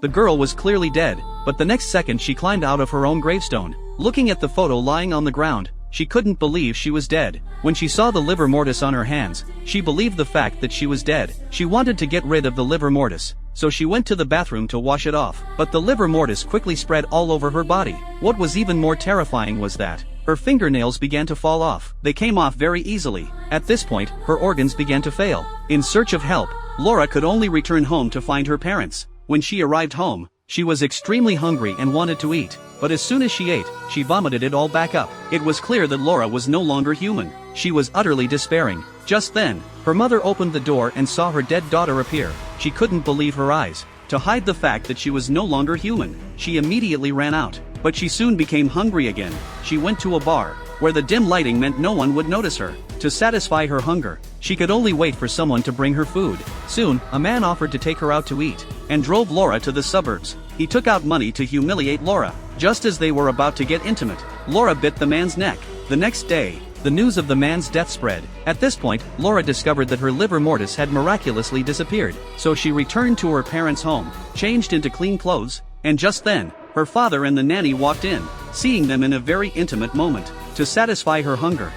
The girl was clearly dead, but the next second she climbed out of her own gravestone. Looking at the photo lying on the ground, she couldn't believe she was dead. When she saw the livor mortis on her hands, she believed the fact that she was dead. She wanted to get rid of the livor mortis, so she went to the bathroom to wash it off. But the livor mortis quickly spread all over her body. What was even more terrifying was that her fingernails began to fall off. They came off very easily. At this point, her organs began to fail. In search of help, Laura could only return home to find her parents. When she arrived home, she was extremely hungry and wanted to eat, but as soon as she ate, she vomited it all back up. It was clear that Laura was no longer human. She was utterly despairing. Just then, her mother opened the door and saw her dead daughter appear. She couldn't believe her eyes. To hide the fact that she was no longer human, she immediately ran out. But she soon became hungry again. She went to a bar, where the dim lighting meant no one would notice her. To satisfy her hunger, she could only wait for someone to bring her food. Soon, a man offered to take her out to eat, and drove Laura to the suburbs. He took out money to humiliate Laura. Just as they were about to get intimate, Laura bit the man's neck. The next day, the news of the man's death spread. At this point, Laura discovered that her livor mortis had miraculously disappeared. So she returned to her parents' home, changed into clean clothes, and just then, her father and the nanny walked in, seeing them in a very intimate moment. To satisfy her hunger,